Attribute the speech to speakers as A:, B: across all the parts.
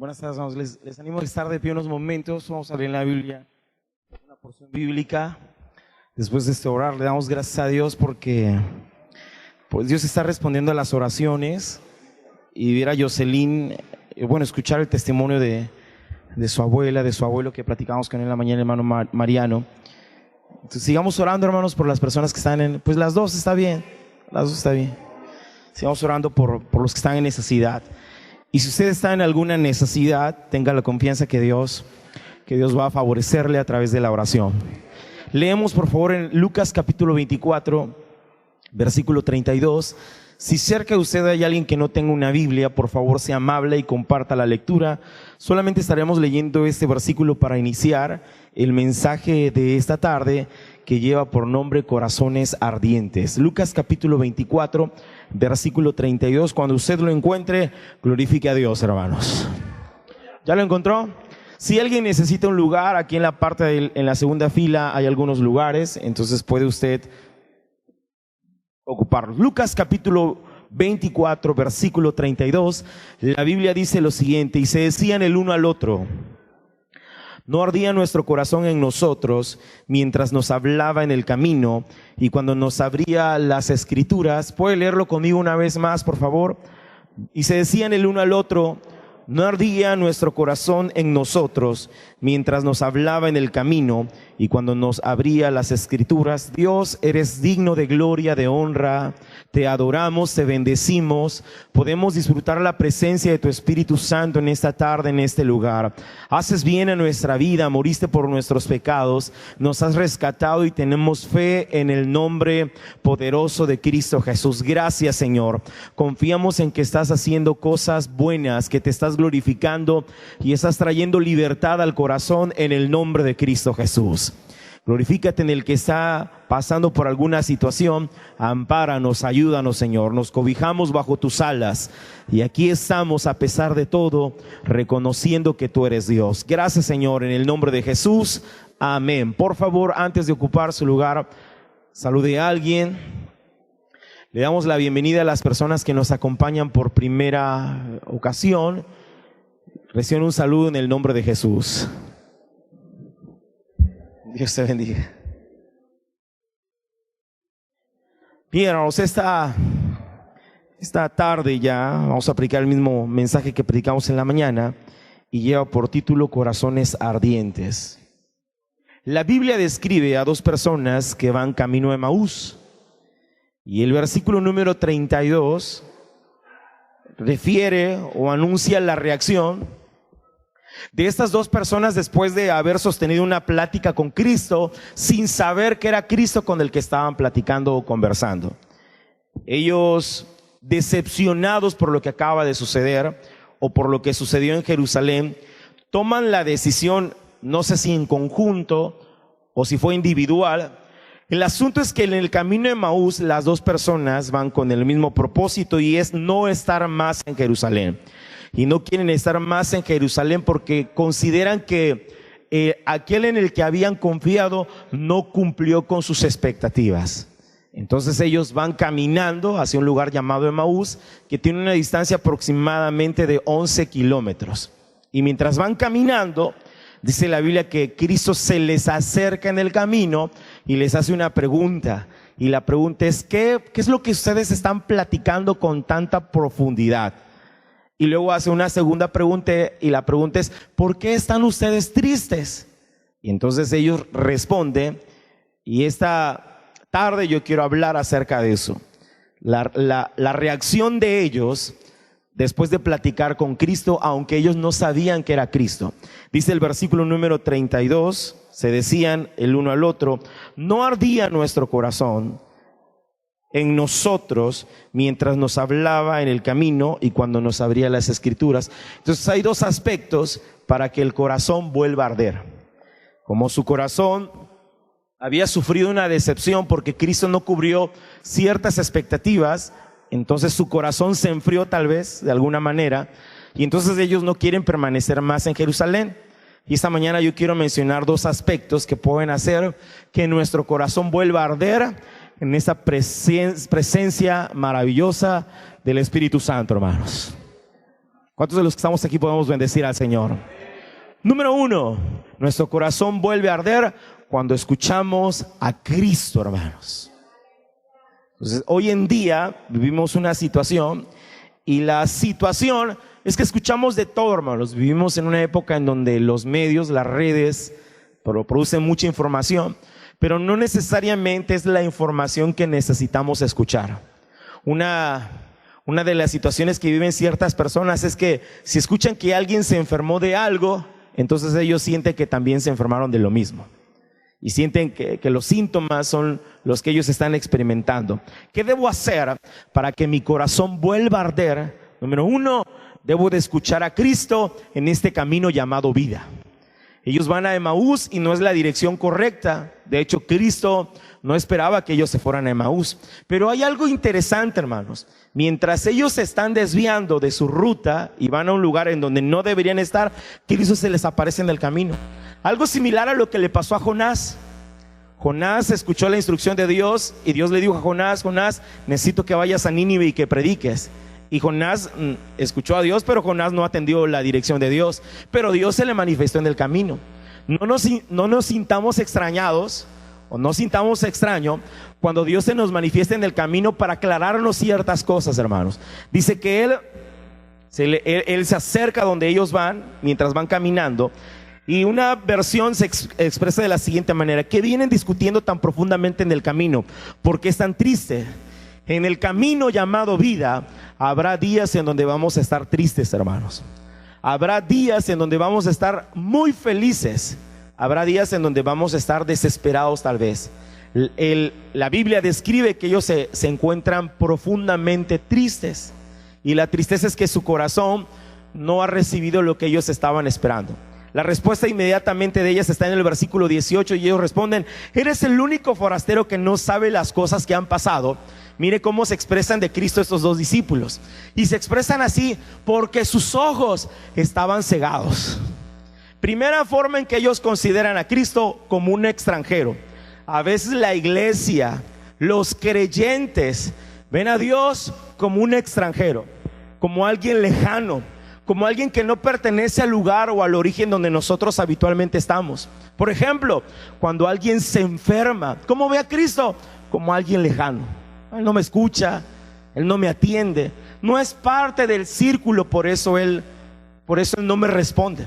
A: Buenas tardes, hermanos. Les animo a estar de pie unos momentos. Vamos a leer la Biblia, una porción bíblica. Después de este orar, le damos gracias a Dios porque pues Dios está respondiendo a las oraciones. Y ver a Jocelyn, escuchar el testimonio de su abuela, de su abuelo que platicamos con él en la mañana, el hermano Mariano. Entonces, sigamos orando, hermanos, por las personas que están en... Pues las dos está bien, Sigamos orando por los que están en necesidad. Y si usted está en alguna necesidad, tenga la confianza que Dios va a favorecerle a través de la oración. Leemos por favor en Lucas capítulo 24, versículo 32. Si cerca de usted hay alguien que no tenga una Biblia, por favor sea amable y comparta la lectura. Solamente estaremos leyendo este versículo para iniciar el mensaje de esta tarde, que lleva por nombre Corazones Ardientes. Lucas capítulo 24, versículo 32. Cuando usted lo encuentre, glorifique a Dios, hermanos. ¿Ya lo encontró? Si alguien necesita un lugar, aquí en la parte en la segunda fila hay algunos lugares, entonces puede usted ocuparlos. Lucas capítulo 24, versículo 32. La Biblia dice lo siguiente: y se decían el uno al otro: ¿no ardía nuestro corazón en nosotros mientras nos hablaba en el camino y cuando nos abría las escrituras? ¿Puede leerlo conmigo una vez más, por favor? Y se decían el uno al otro: ¿no ardía nuestro corazón en nosotros mientras nos hablaba en el camino y cuando nos abría las escrituras? Dios, eres digno de gloria, de honra. Te adoramos, te bendecimos. Podemos disfrutar la presencia de tu Espíritu Santo en esta tarde, en este lugar. Haces bien a nuestra vida, moriste por nuestros pecados, nos has rescatado y tenemos fe en el nombre poderoso de Cristo Jesús. Gracias, Señor. Confiamos en que estás haciendo cosas buenas, que te estás glorificando y estás trayendo libertad al corazón en el nombre de Cristo Jesús. Glorifícate en el que está pasando por alguna situación. Ampáranos, ayúdanos, Señor. Nos cobijamos bajo tus alas y aquí estamos a pesar de todo, reconociendo que tú eres Dios. Gracias, Señor, en el nombre de Jesús. Amén. Por favor, antes de ocupar su lugar, salude a alguien. Le damos la bienvenida a las personas que nos acompañan por primera ocasión. Reciban un saludo en el nombre de Jesús. Dios te bendiga. Bien, hermanos, esta tarde ya vamos a aplicar el mismo mensaje que predicamos en la mañana y lleva por título Corazones Ardientes. La Biblia describe a dos personas que van camino a Emaús y el versículo número 32 refiere o anuncia la reacción de estas dos personas después de haber sostenido una plática con Cristo sin saber que era Cristo con el que estaban platicando o conversando. Ellos, decepcionados por lo que acaba de suceder o por lo que sucedió en Jerusalén, toman la decisión, no sé si en conjunto o si fue individual. El asunto es que en el camino de Emaús las dos personas van con el mismo propósito, y es no estar más en Jerusalén. Y no quieren estar más en Jerusalén porque consideran que aquel en el que habían confiado no cumplió con sus expectativas. Entonces ellos van caminando hacia un lugar llamado Emaús, que tiene una distancia aproximadamente de 11 kilómetros. Y mientras van caminando, dice la Biblia que Cristo se les acerca en el camino y les hace una pregunta. Y la pregunta es: ¿qué es lo que ustedes están platicando con tanta profundidad? Y luego hace una segunda pregunta, y la pregunta es: ¿por qué están ustedes tristes? Y entonces ellos responden, y esta tarde yo quiero hablar acerca de eso. La reacción de ellos después de platicar con Cristo, aunque ellos no sabían que era Cristo. Dice el versículo número 32, se decían el uno al otro: ¿no ardía nuestro corazón en nosotros mientras nos hablaba en el camino y cuando nos abría las escrituras? Entonces hay dos aspectos para que el corazón vuelva a arder. Como su corazón había sufrido una decepción porque Cristo no cubrió ciertas expectativas, entonces su corazón se enfrió tal vez de alguna manera, y entonces ellos no quieren permanecer más en Jerusalén. Y esta mañana yo quiero mencionar dos aspectos que pueden hacer que nuestro corazón vuelva a arder en esa presencia maravillosa del Espíritu Santo, hermanos. ¿Cuántos de los que estamos aquí podemos bendecir al Señor? Número 1, nuestro corazón vuelve a arder cuando escuchamos a Cristo, hermanos. Entonces, hoy en día vivimos una situación, y la situación es que escuchamos de todo, hermanos. Vivimos en una época en donde los medios, las redes, producen mucha información, pero no necesariamente es la información que necesitamos escuchar. Una de las situaciones que viven ciertas personas es que si escuchan que alguien se enfermó de algo, entonces ellos sienten que también se enfermaron de lo mismo. Y sienten que los síntomas son los que ellos están experimentando. ¿Qué debo hacer para que mi corazón vuelva a arder? Número 1, debo de escuchar a Cristo en este camino llamado vida. Ellos van a Emaús y no es la dirección correcta. De hecho, Cristo no esperaba que ellos se fueran a Emaús. Pero hay algo interesante, hermanos. Mientras ellos se están desviando de su ruta y van a un lugar en donde no deberían estar, Cristo se les aparece en el camino. Algo similar a lo que le pasó a Jonás. Jonás escuchó la instrucción de Dios y Dios le dijo a Jonás: Jonás, necesito que vayas a Nínive y que prediques. Y Jonás escuchó a Dios, pero Jonás no atendió la dirección de Dios. Pero Dios se le manifestó en el camino. No nos sintamos extrañados o no sintamos extraño cuando Dios se nos manifiesta en el camino para aclararnos ciertas cosas, hermanos. Dice que Él se acerca donde ellos van mientras van caminando. Y una versión se expresa de la siguiente manera: ¿qué vienen discutiendo tan profundamente en el camino? ¿Por qué es tan triste? En el camino llamado vida habrá días en donde vamos a estar tristes, hermanos. Habrá días en donde vamos a estar muy felices. Habrá días en donde vamos a estar desesperados tal vez. La Biblia describe que ellos se encuentran profundamente tristes. Y la tristeza es que su corazón no ha recibido lo que ellos estaban esperando. La respuesta inmediatamente de ellas está en el versículo 18 y ellos responden: eres el único forastero que no sabe las cosas que han pasado. Mire cómo se expresan de Cristo estos dos discípulos. Y se expresan así porque sus ojos estaban cegados. Primera forma en que ellos consideran a Cristo como un extranjero. A veces la iglesia, los creyentes, ven a Dios como un extranjero, como alguien lejano, como alguien que no pertenece al lugar o al origen donde nosotros habitualmente estamos. Por ejemplo, cuando alguien se enferma, ¿cómo ve a Cristo? Como alguien lejano. Él no me escucha, Él no me atiende, no es parte del círculo, por eso Él no me responde.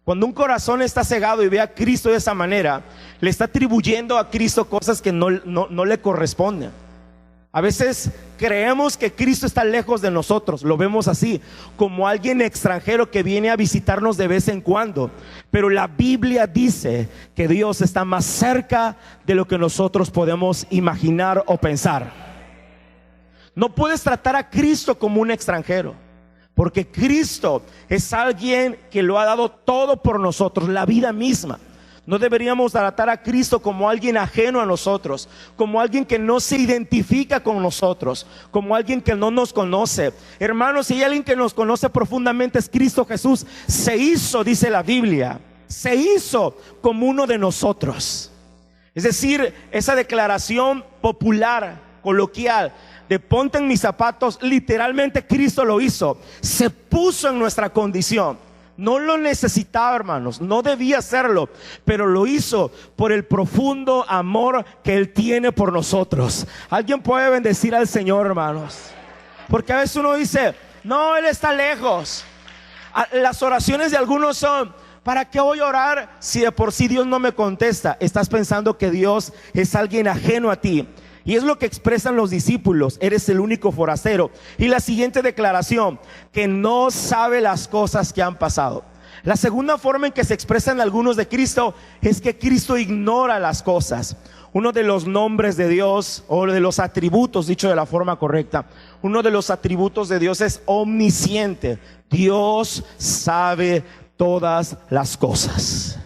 A: Cuando un corazón está cegado y ve a Cristo de esa manera, le está atribuyendo a Cristo cosas que no le corresponden. A veces creemos que Cristo está lejos de nosotros, lo vemos así, como alguien extranjero que viene a visitarnos de vez en cuando. Pero la Biblia dice que Dios está más cerca de lo que nosotros podemos imaginar o pensar. No puedes tratar a Cristo como un extranjero, porque Cristo es alguien que lo ha dado todo por nosotros, la vida misma. No deberíamos tratar a Cristo como alguien ajeno a nosotros, como alguien que no se identifica con nosotros, como alguien que no nos conoce. Hermanos, si hay alguien que nos conoce profundamente, es Cristo Jesús. Se hizo, dice la Biblia, se hizo como uno de nosotros. Es decir, esa declaración popular, coloquial, de ponte en mis zapatos, literalmente Cristo lo hizo. Se puso en nuestra condición. No lo necesitaba, hermanos, no debía hacerlo, pero lo hizo por el profundo amor que Él tiene por nosotros. ¿Alguien puede bendecir al Señor, hermanos? Porque a veces uno dice: no, Él está lejos. Las oraciones de algunos son: ¿para qué voy a orar si de por sí Dios no me contesta? Estás pensando que Dios es alguien ajeno a ti. Y es lo que expresan los discípulos: eres el único forastero. Y la siguiente declaración: que no sabe las cosas que han pasado. La segunda forma en que se expresan algunos de Cristo es que Cristo ignora las cosas. Uno de los nombres de Dios, o de los atributos, dicho de la forma correcta, uno de los atributos de Dios es omnisciente. Dios sabe todas las cosas,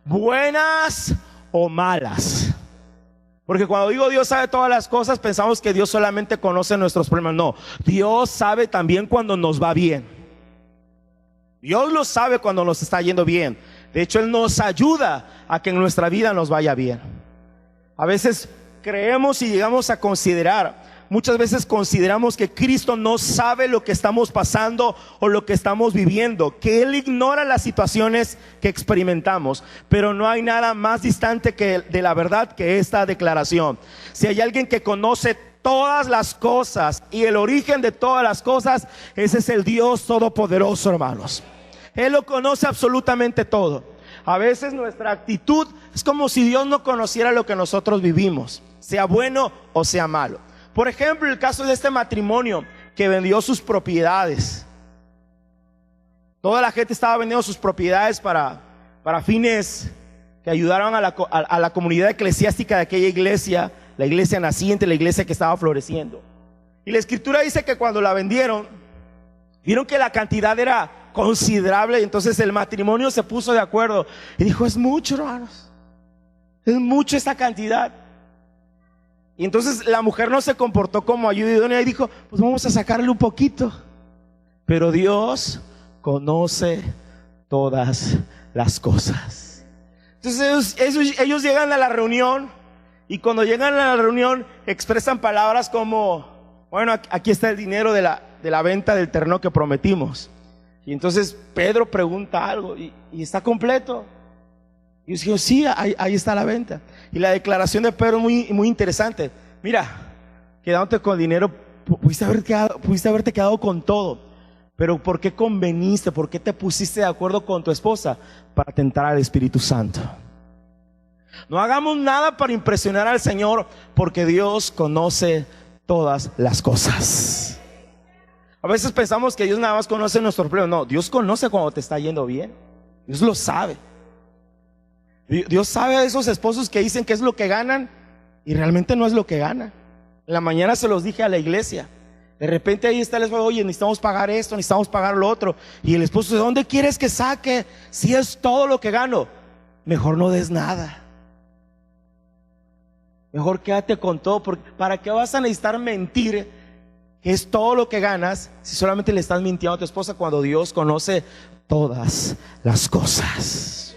A: buenas o malas. Porque cuando digo Dios sabe todas las cosas, pensamos que Dios solamente conoce nuestros problemas. No, Dios sabe también cuando nos va bien. Dios lo sabe cuando nos está yendo bien. De hecho, Él nos ayuda a que en nuestra vida nos vaya bien. A veces creemos y llegamos a considerar muchas veces consideramos que Cristo no sabe lo que estamos pasando o lo que estamos viviendo, que Él ignora las situaciones que experimentamos. Pero no hay nada más distante de la verdad que esta declaración. Si hay alguien que conoce todas las cosas y el origen de todas las cosas, ese es el Dios Todopoderoso, hermanos. Él lo conoce absolutamente todo. A veces nuestra actitud es como si Dios no conociera lo que nosotros vivimos, sea bueno o sea malo. Por ejemplo, el caso de este matrimonio que vendió sus propiedades. Toda la gente estaba vendiendo sus propiedades para fines que ayudaron a la comunidad eclesiástica de aquella iglesia, la iglesia naciente, la iglesia que estaba floreciendo. Y la escritura dice que cuando la vendieron, vieron que la cantidad era considerable, y entonces el matrimonio se puso de acuerdo y dijo: es mucho, hermanos, es mucho esta cantidad. Y entonces la mujer no se comportó como ayuda idónea y dijo: pues vamos a sacarle un poquito. Pero Dios conoce todas las cosas. Entonces ellos llegan a la reunión, y cuando llegan a la reunión expresan palabras como: bueno, aquí está el dinero de la venta del terreno que prometimos. Y entonces Pedro pregunta algo: ¿y está completo? Y yo digo: sí, ahí está la venta. Y la declaración de Pedro es muy interesante. Mira, quedándote con dinero, pudiste haberte quedado con todo, pero ¿por qué conveniste? ¿Por qué te pusiste de acuerdo con tu esposa? Para tentar al Espíritu Santo. No hagamos nada para impresionar al Señor, porque Dios conoce todas las cosas. A veces pensamos que Dios nada más conoce nuestros problemas. No, Dios conoce cuando te está yendo bien. Dios lo sabe. Dios sabe de esos esposos que dicen que es lo que ganan y realmente no es lo que ganan. En la mañana se los dije a la iglesia. De repente ahí está el esposo: oye, necesitamos pagar esto, necesitamos pagar lo otro. Y el esposo: ¿de dónde quieres que saque? Si es todo lo que gano. Mejor no des nada. Mejor quédate con todo, porque ¿para qué vas a necesitar mentir que es todo lo que ganas si solamente le estás mintiendo a tu esposa, cuando Dios conoce todas las cosas?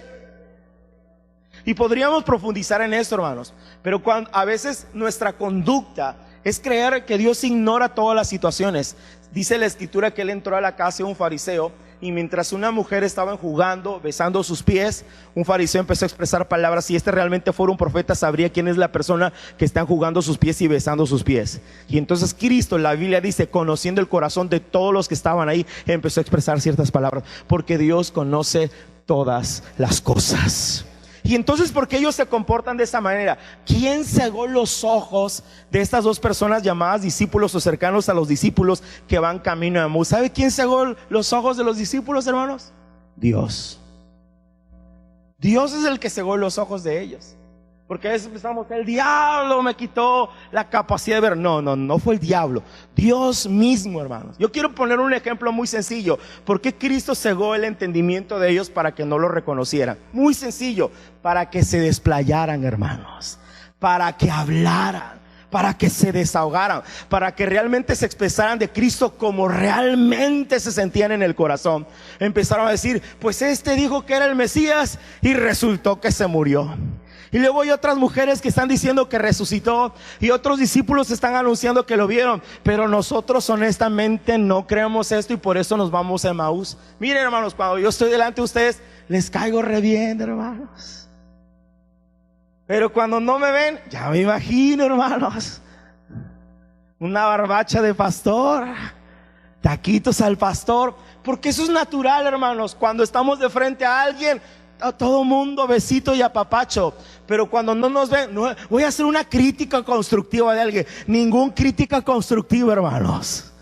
A: Y podríamos profundizar en esto, hermanos, pero a veces nuestra conducta es creer que Dios ignora todas las situaciones. Dice la escritura que él entró a la casa de un fariseo, y mientras una mujer estaba enjugando, besando sus pies, un fariseo empezó a expresar palabras. Si este realmente fuera un profeta, sabría quién es la persona que está enjugando sus pies y besando sus pies. Y entonces Cristo, la Biblia dice, conociendo el corazón de todos los que estaban ahí, empezó a expresar ciertas palabras, porque Dios conoce todas las cosas. Y entonces, ¿por qué ellos se comportan de esa manera? ¿Quién cegó los ojos de estas dos personas llamadas discípulos o cercanos a los discípulos que van camino a Emaús? ¿Sabe quién cegó los ojos de los discípulos, hermanos? Dios. Dios es el que cegó los ojos de ellos. Porque a veces pensamos: el diablo me quitó la capacidad de ver. No fue el diablo, Dios mismo, hermanos. Yo quiero poner un ejemplo muy sencillo. ¿Por qué Cristo cegó el entendimiento de ellos para que no lo reconocieran? Muy sencillo: para que se desplayaran, hermanos, para que hablaran, para que se desahogaran, para que realmente se expresaran de Cristo como realmente se sentían en el corazón. Empezaron a decir: pues este dijo que era el Mesías y resultó que se murió. Y luego hay otras mujeres que están diciendo que resucitó, y otros discípulos están anunciando que lo vieron, pero nosotros honestamente no creemos esto, y por eso nos vamos a Emaús. Miren, hermanos, cuando yo estoy delante de ustedes, les caigo re bien, hermanos. Pero cuando no me ven, ya me imagino, hermanos, una barbacha de pastor, taquitos al pastor, porque eso es natural, hermanos. Cuando estamos de frente a alguien, a todo mundo besito y apapacho. Pero cuando no nos ven, no, voy a hacer una crítica constructiva de alguien. Ningún crítica constructiva, hermanos.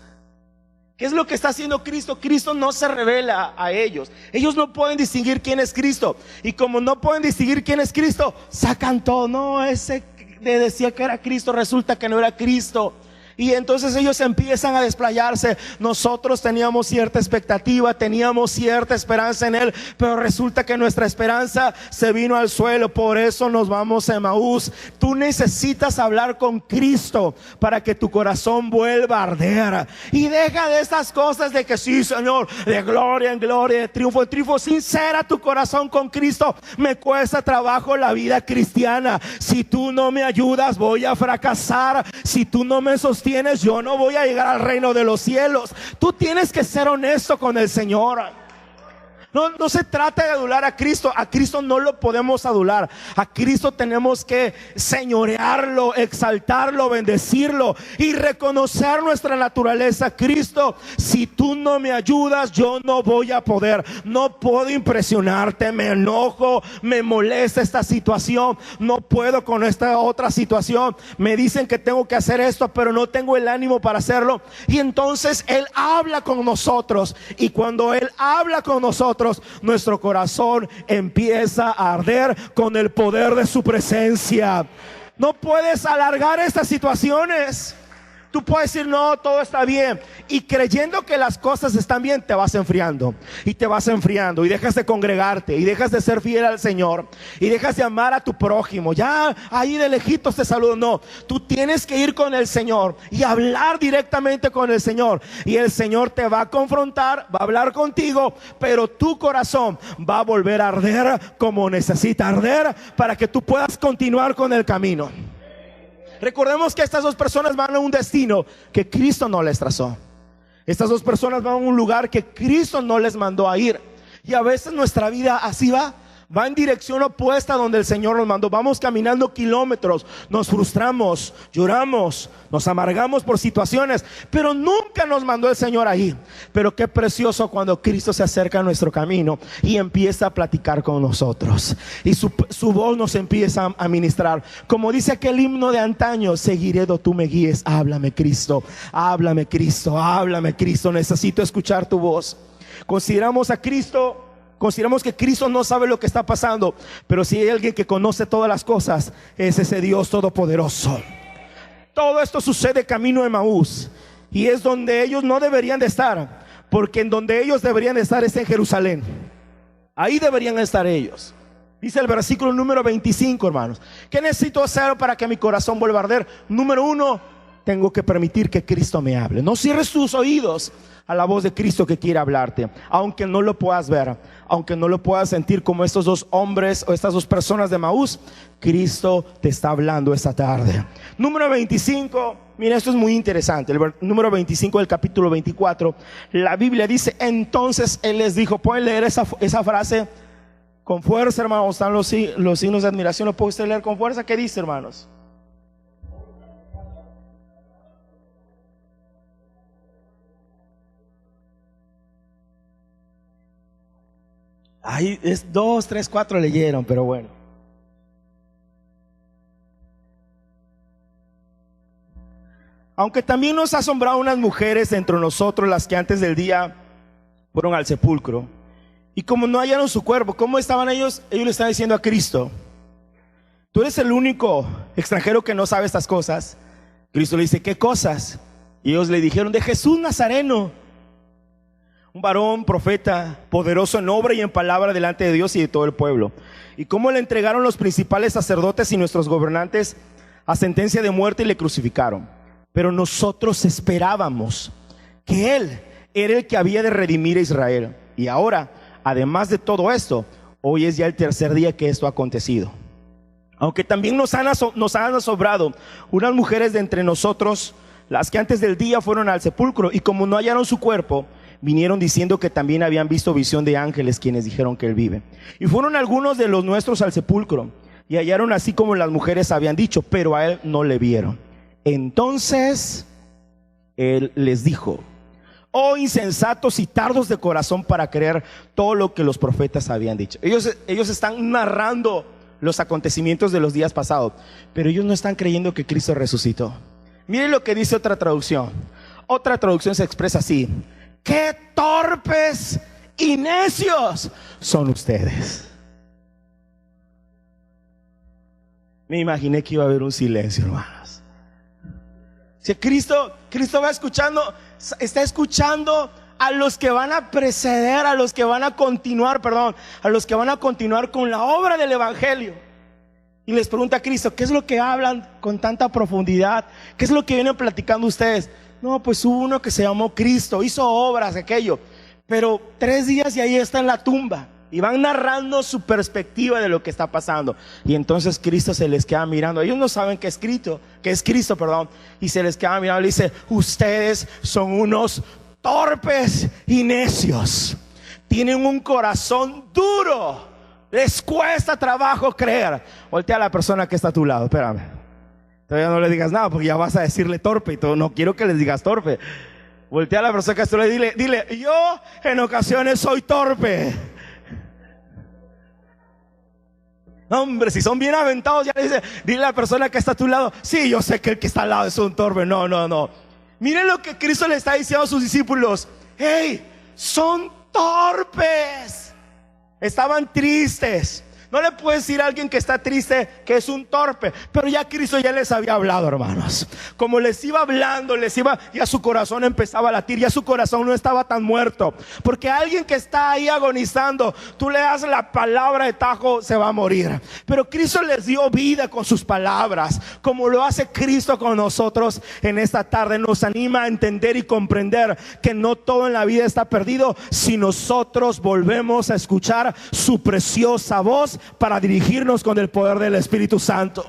A: ¿Qué es lo que está haciendo Cristo? Cristo no se revela a ellos. Ellos no pueden distinguir quién es Cristo. Y como no pueden distinguir quién es Cristo, sacan todo. No, ese le decía que era Cristo, resulta que no era Cristo. Y entonces ellos empiezan a desplayarse. Nosotros teníamos cierta expectativa, teníamos cierta esperanza en Él, pero resulta que nuestra esperanza se vino al suelo. Por eso nos vamos a Emaús. Tú necesitas hablar con Cristo para que tu corazón vuelva a arder. Y deja de estas cosas de que sí, Señor, de gloria en gloria, de triunfo en triunfo. Sincera tu corazón con Cristo. Me cuesta trabajo la vida cristiana. Si tú no me ayudas, voy a fracasar. Si tú no me sostienes, sostienes, yo no voy a llegar al reino de los cielos. Tú tienes que ser honesto con el Señor. No se trata de adular a Cristo no lo podemos adular. A Cristo tenemos que señorearlo, exaltarlo, bendecirlo y reconocer nuestra naturaleza. Cristo, si tú no me ayudas, yo no voy a poder. No puedo impresionarte, me enojo, me molesta esta situación, no puedo con esta otra situación. Me dicen que tengo que hacer esto, pero no tengo el ánimo para hacerlo. Y entonces Él habla con nosotros, y cuando Él habla con nosotros, nuestro corazón empieza a arder con el poder de su presencia. No puedes alargar estas situaciones. Tú puedes decir, no, todo está bien, y creyendo que las cosas están bien, te vas enfriando, y te vas enfriando, y dejas de congregarte, y dejas de ser fiel al Señor, y dejas de amar a tu prójimo. Ya ahí de lejitos te saludo. No, tú tienes que ir con el Señor y hablar directamente con el Señor, y el Señor te va a confrontar, va a hablar contigo, pero tu corazón va a volver a arder como necesita arder para que tú puedas continuar con el camino. Recordemos que estas dos personas van a un destino que Cristo no les trazó. Estas dos personas van a un lugar que Cristo no les mandó a ir. Y a veces nuestra vida así va en dirección opuesta a donde el Señor nos mandó. Vamos caminando kilómetros, nos frustramos, lloramos, nos amargamos por situaciones, pero nunca nos mandó el Señor ahí. Pero qué precioso cuando Cristo se acerca a nuestro camino y empieza a platicar con nosotros, y su voz nos empieza a ministrar. Como dice aquel himno de antaño, seguiré donde tú me guíes. Háblame, Cristo, háblame, Cristo, háblame, Cristo, necesito escuchar tu voz. Consideramos que Cristo no sabe lo que está pasando, pero si hay alguien que conoce todas las cosas, es ese Dios todopoderoso. Todo esto sucede camino de Emaús, y es donde ellos no deberían de estar, porque en donde ellos deberían de estar es en Jerusalén. Ahí deberían estar ellos. Dice el versículo número 25, hermanos: ¿qué necesito hacer para que mi corazón vuelva a arder? Número 1, tengo que permitir que Cristo me hable. No cierres tus oídos a la voz de Cristo que quiere hablarte, aunque no lo puedas ver, aunque no lo puedas sentir como estos dos hombres o estas dos personas de Emaús. Cristo te está hablando esta tarde. Número 25, mira, esto es muy interesante. El número 25 del capítulo 24, la Biblia dice: entonces Él les dijo. ¿Pueden leer esa frase con fuerza, hermanos? Están los signos de admiración. ¿Lo puede usted leer con fuerza? ¿Qué dice, hermanos? Ahí es 2, 3, 4 leyeron, pero bueno. Aunque también nos ha asombrado unas mujeres entre nosotros, las que antes del día fueron al sepulcro, y como no hallaron su cuerpo. ¿Cómo estaban ellos? Ellos le estaban diciendo a Cristo: tú eres el único extranjero que no sabe estas cosas. Cristo le dice: ¿qué cosas? Y ellos le dijeron: de Jesús Nazareno, un varón profeta, poderoso en obra y en palabra delante de Dios y de todo el pueblo. Y cómo le entregaron los principales sacerdotes y nuestros gobernantes a sentencia de muerte y le crucificaron. Pero nosotros esperábamos que Él era el que había de redimir a Israel. Y ahora, además de todo esto, hoy es ya el tercer día que esto ha acontecido. Aunque también nos han asombrado unas mujeres de entre nosotros, las que antes del día fueron al sepulcro, y como no hallaron su cuerpo, vinieron diciendo que también habían visto visión de ángeles, quienes dijeron que Él vive. Y fueron algunos de los nuestros al sepulcro, y hallaron así como las mujeres habían dicho, pero a Él no le vieron. Entonces Él les dijo: oh insensatos y tardos de corazón para creer todo lo que los profetas habían dicho. Ellos están narrando los acontecimientos de los días pasados, pero ellos no están creyendo que Cristo resucitó. Miren lo que dice otra traducción. Otra traducción se expresa así: ¡qué torpes y necios son ustedes! Me imaginé que iba a haber un silencio, hermanos. Si Cristo va está escuchando a los que van a preceder, a los que van a continuar con la obra del evangelio. Y les pregunta a Cristo: ¿qué es lo que hablan con tanta profundidad? ¿Qué es lo que vienen platicando ustedes? No, pues hubo uno que se llamó Cristo, hizo obras, aquello, pero 3 días y ahí está en la tumba. Y van narrando su perspectiva de lo que está pasando. Y entonces Cristo se les queda mirando. Ellos no saben que es Cristo, y se les queda mirando y le dice: ustedes son unos torpes y necios. Tienen un corazón duro. Les cuesta trabajo creer. Voltea a la persona que está a tu lado. Espérame. Todavía no le digas nada porque ya vas a decirle torpe y todo. No quiero que les digas torpe. Voltea a la persona que está a tu lado y dile: yo en ocasiones soy torpe. Hombre, si son bien aventados, ya le dice, dile a la persona que está a tu lado: sí, yo sé que el que está al lado es un torpe. No. Miren lo que Cristo le está diciendo a sus discípulos. Hey, son torpes. Estaban tristes. No le puedes decir a alguien que está triste que es un torpe. Pero ya Cristo ya les había hablado, hermanos. Como les iba hablando, ya su corazón empezaba a latir. Ya su corazón no estaba tan muerto. Porque alguien que está ahí agonizando, tú le das la palabra de tajo, se va a morir. Pero Cristo les dio vida con sus palabras, como lo hace Cristo con nosotros en esta tarde. Nos anima a entender y comprender que no todo en la vida está perdido si nosotros volvemos a escuchar su preciosa voz para dirigirnos con el poder del Espíritu Santo.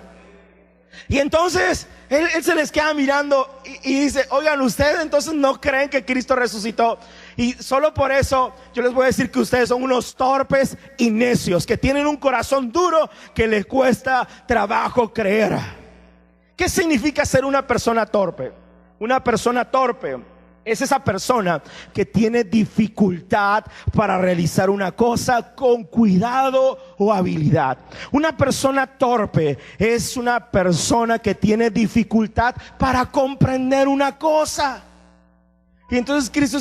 A: Y entonces él se les queda mirando y dice: oigan, ustedes entonces no creen que Cristo resucitó. Y solo por eso yo les voy a decir que ustedes son unos torpes y necios, que tienen un corazón duro que les cuesta trabajo creer. ¿Qué significa ser una persona torpe? Una persona torpe es esa persona que tiene dificultad para realizar una cosa con cuidado o habilidad. Una persona torpe es una persona que tiene dificultad para comprender una cosa. Y entonces Cristo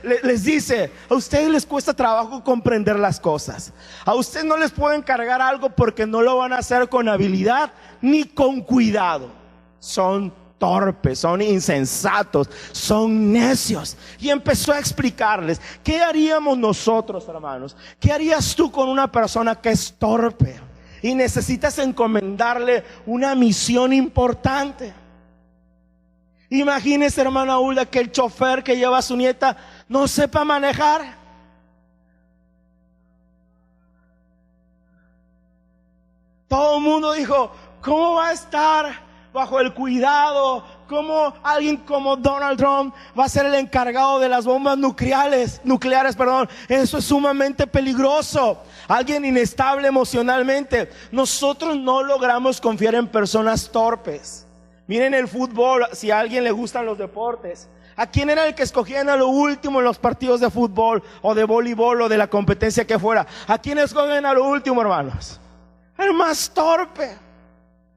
A: les dice: a ustedes les cuesta trabajo comprender las cosas. A ustedes no les pueden encargar algo porque no lo van a hacer con habilidad ni con cuidado. Son torpes, son insensatos, son necios. Y empezó a explicarles: ¿qué haríamos nosotros, hermanos? ¿Qué harías tú con una persona que es torpe y necesitas encomendarle una misión importante? Imagínese, hermana Hulda, que el chofer que lleva a su nieta no sepa manejar. Todo el mundo dijo: ¿cómo va a estar bajo el cuidado? ¿Cómo alguien como Donald Trump va a ser el encargado de las bombas nucleares? Eso es sumamente peligroso. Alguien inestable emocionalmente. Nosotros no logramos confiar en personas torpes. Miren el fútbol, si a alguien le gustan los deportes, ¿a quién era el que escogían a lo último en los partidos de fútbol o de voleibol o de la competencia que fuera? ¿A quién escogen a lo último, hermanos? Al más torpe,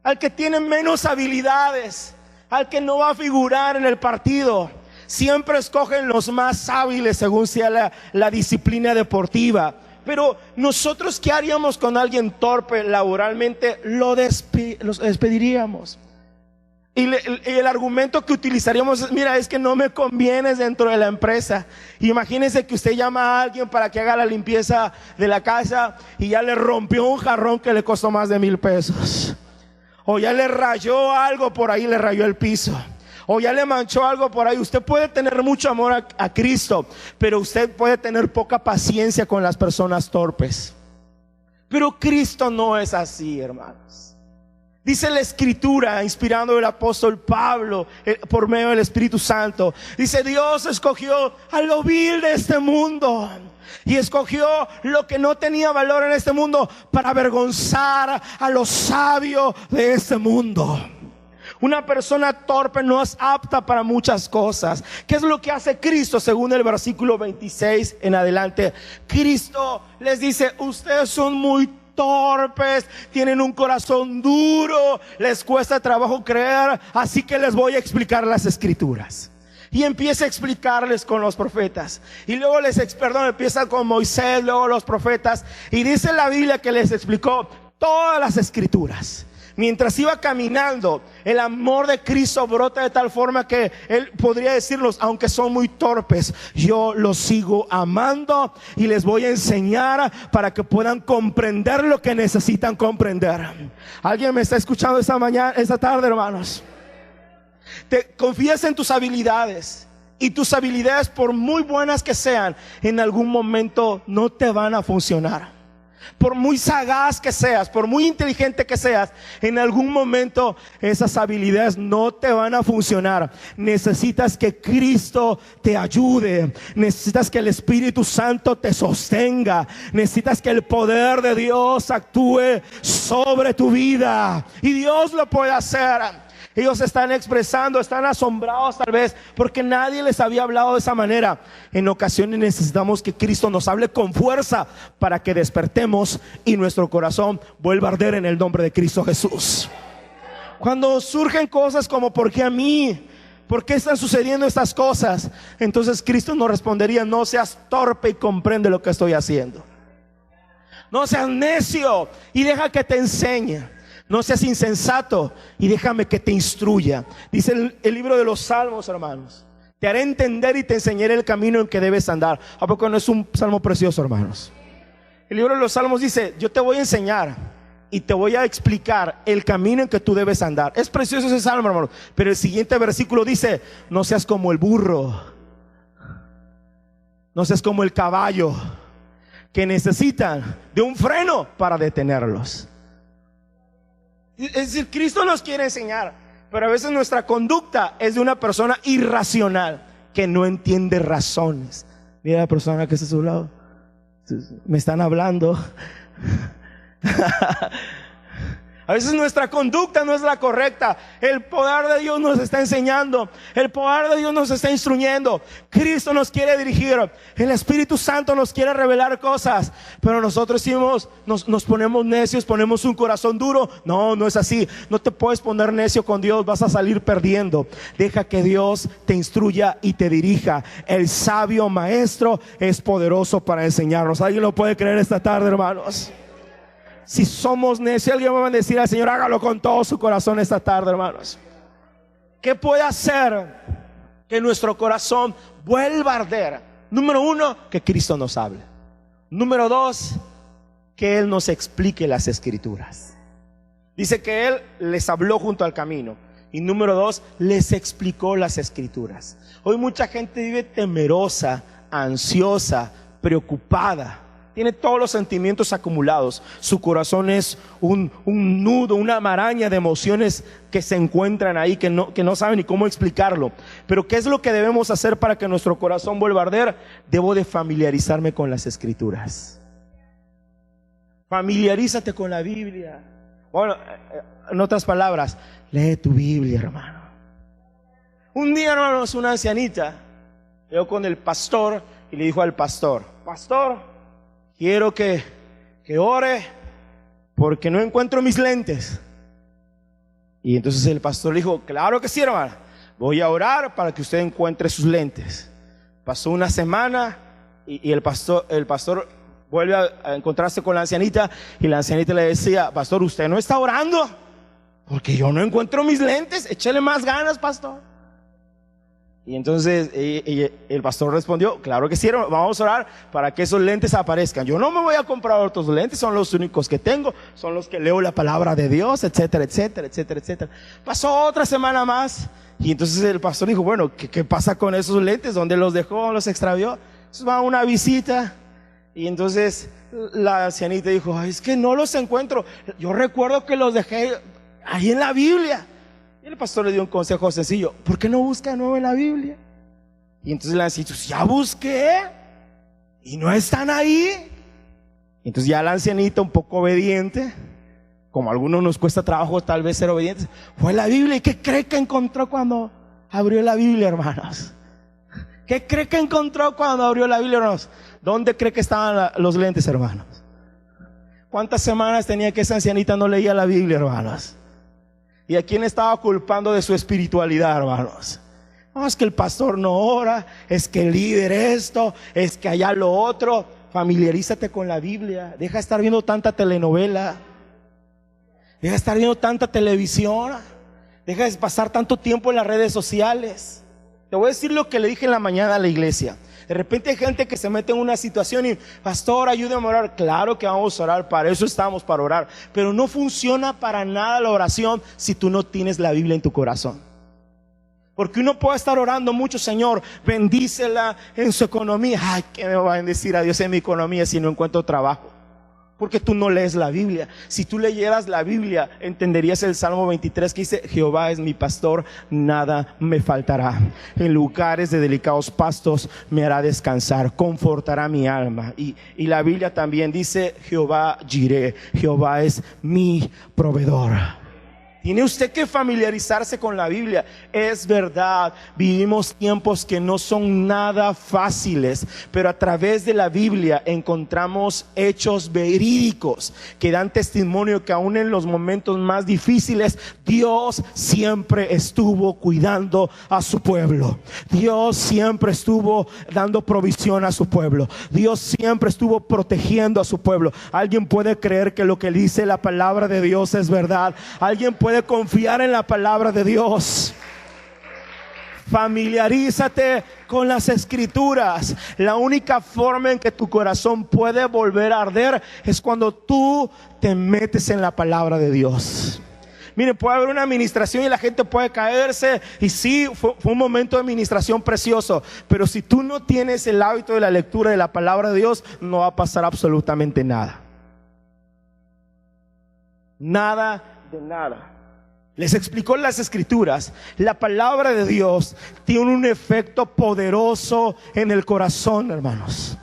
A: al que tiene menos habilidades, al que no va a figurar en el partido. Siempre escogen los más hábiles según sea la disciplina deportiva. Pero nosotros, ¿qué haríamos con alguien torpe laboralmente? Los despediríamos. Y el argumento que utilizaríamos es: mira, es que no me convienes dentro de la empresa. Imagínense que usted llama a alguien para que haga la limpieza de la casa y ya le rompió un jarrón que le costó más de 1,000 pesos. O ya le rayó algo por ahí, le rayó el piso. O ya le manchó algo por ahí. Usted puede tener mucho amor a Cristo, pero usted puede tener poca paciencia con las personas torpes. Pero Cristo no es así, hermanos. Dice la Escritura, inspirando el apóstol Pablo por medio del Espíritu Santo. Dice: Dios escogió a lo vil de este mundo y escogió lo que no tenía valor en este mundo para avergonzar a los sabios de este mundo. Una persona torpe no es apta para muchas cosas. ¿Qué es lo que hace Cristo? Según el versículo 26 en adelante, Cristo les dice: ustedes son muy torpes, tienen un corazón duro, les cuesta trabajo creer, así que les voy a explicar las Escrituras. Y empieza a explicarles con los profetas. Y luego empieza con Moisés, luego los profetas. Y dice la Biblia que les explicó todas las Escrituras. Mientras iba caminando, el amor de Cristo brota de tal forma que Él podría decirnos: aunque son muy torpes, yo los sigo amando y les voy a enseñar para que puedan comprender lo que necesitan comprender. ¿Alguien me está escuchando esta tarde, hermanos? Te confías en tus habilidades Y tus habilidades, por muy buenas que sean, en algún momento no te van a funcionar. Por muy sagaz que seas, por muy inteligente que seas, en algún momento esas habilidades no te van a funcionar. Necesitas que Cristo te ayude. Necesitas que el Espíritu Santo te sostenga. Necesitas que el poder de Dios actúe sobre tu vida. Y Dios lo puede hacer. Ellos están expresando, están asombrados tal vez porque nadie les había hablado de esa manera. En ocasiones necesitamos que Cristo nos hable con fuerza para que despertemos y nuestro corazón vuelva a arder en el nombre de Cristo Jesús. Cuando surgen cosas como ¿por qué a mí? ¿Por qué están sucediendo estas cosas? Entonces Cristo nos respondería: no seas torpe y comprende lo que estoy haciendo. No seas necio y deja que te enseñe. No seas insensato y déjame que te instruya. Dice el libro de los Salmos, hermanos: te haré entender y te enseñaré el camino en que debes andar. ¿A poco no es un salmo precioso, hermanos? El libro de los Salmos dice: yo te voy a enseñar y te voy a explicar el camino en que tú debes andar. Es precioso ese salmo, hermanos. Pero el siguiente versículo dice: no seas como el burro, no seas como el caballo, que necesitan de un freno para detenerlos. Es decir, Cristo nos quiere enseñar, pero a veces nuestra conducta es de una persona irracional que no entiende razones. Mira a la persona que está a su lado: me están hablando. A veces nuestra conducta no es la correcta. El poder de Dios nos está enseñando. El poder de Dios nos está instruyendo. Cristo nos quiere dirigir. El Espíritu Santo nos quiere revelar cosas. Pero nosotros nos ponemos necios, ponemos un corazón duro. No, no es así. No te puedes poner necio con Dios, vas a salir perdiendo. Deja que Dios te instruya y te dirija. El sabio maestro es poderoso para enseñarnos. ¿Alguien lo puede creer esta tarde, hermanos? Si somos necios, alguien va a decir al Señor: hágalo con todo su corazón esta tarde, hermanos. ¿Qué puede hacer que nuestro corazón vuelva a arder? Número uno, que Cristo nos hable. Número dos, que Él nos explique las Escrituras. Dice que Él les habló junto al camino. Y número dos, les explicó las Escrituras. Hoy mucha gente vive temerosa, ansiosa, preocupada. Tiene todos los sentimientos acumulados. Su corazón es un nudo, una maraña de emociones que se encuentran ahí, que no saben ni cómo explicarlo. Pero ¿qué es lo que debemos hacer para que nuestro corazón vuelva a arder? Debo de familiarizarme con las Escrituras. Familiarízate con la Biblia. Bueno, en otras palabras, lee tu Biblia, hermano. Un día, hermanos, una ancianita llegó con el pastor y le dijo al pastor: pastor, quiero que ore porque no encuentro mis lentes. Y entonces el pastor le dijo: claro que sí, hermano, voy a orar para que usted encuentre sus lentes. Pasó una semana y el pastor vuelve a encontrarse con la ancianita. Y la ancianita le decía: pastor, usted no está orando porque yo no encuentro mis lentes. Échale más ganas, pastor. Y entonces el pastor respondió: claro que sí, vamos a orar para que esos lentes aparezcan. Yo no me voy a comprar otros lentes, son los únicos que tengo, son los que leo la palabra de Dios, etcétera, etcétera, etcétera, etcétera. Pasó otra semana más y entonces el pastor dijo: bueno, ¿qué pasa con esos lentes? ¿Dónde los dejó? ¿Los extravió? Entonces va a una visita y entonces la ancianita dijo: ay, es que no los encuentro. Yo recuerdo que los dejé ahí en la Biblia. Y el pastor le dio un consejo sencillo: ¿por qué no busca de nuevo en la Biblia? Y entonces la ancianita: ya busqué y no están ahí. Y entonces ya la ancianita, un poco obediente, como a algunos nos cuesta trabajo tal vez ser obedientes, fue a la Biblia. ¿Y qué cree que encontró cuando abrió la Biblia, hermanos? ¿Qué cree que encontró cuando abrió la Biblia, hermanos? ¿Dónde cree que estaban los lentes, hermanos? ¿Cuántas semanas tenía que esa ancianita no leía la Biblia, hermanos? ¿Y a quién estaba culpando de su espiritualidad, hermanos? No, es que el pastor no ora, es que el líder esto, es que allá lo otro. Familiarízate con la Biblia. Deja de estar viendo tanta telenovela. Deja de estar viendo tanta televisión. Deja de pasar tanto tiempo en las redes sociales. Te voy a decir lo que le dije en la mañana a la iglesia. De repente hay gente que se mete en una situación y: pastor, ayúdame a orar. Claro que vamos a orar, para eso estamos, para orar. Pero no funciona para nada la oración si tú no tienes la Biblia en tu corazón. Porque uno puede estar orando mucho, Señor, bendícela en su economía. Ay, ¿qué me va a bendecir a Dios en mi economía si no encuentro trabajo? Porque tú no lees la Biblia. Si tú leyeras la Biblia, entenderías el Salmo 23 que dice: Jehová es mi pastor, nada me faltará. En lugares de delicados pastos me hará descansar, confortará mi alma. Y la Biblia también dice: Jehová Jireh, Jehová es mi proveedor. Tiene usted que familiarizarse con la Biblia. Es verdad, vivimos tiempos que no son nada fáciles, pero a través de la Biblia encontramos hechos verídicos que dan testimonio que aún en los momentos más difíciles, Dios siempre estuvo cuidando a su pueblo. Dios siempre estuvo dando provisión a su pueblo. Dios siempre estuvo protegiendo a su pueblo. Alguien puede creer que lo que dice la palabra de Dios es verdad. Alguien puede confiar en la palabra de Dios. Familiarízate con las escrituras. La única forma en que tu corazón puede volver a arder es cuando tú te metes en la palabra de Dios. Miren, puede haber una administración y la gente puede caerse, y sí, fue un momento de administración precioso, pero si tú no tienes el hábito de la lectura de la palabra de Dios, no va a pasar absolutamente nada. Nada de nada. Les explicó en las escrituras, la palabra de Dios tiene un efecto poderoso en el corazón, hermanos.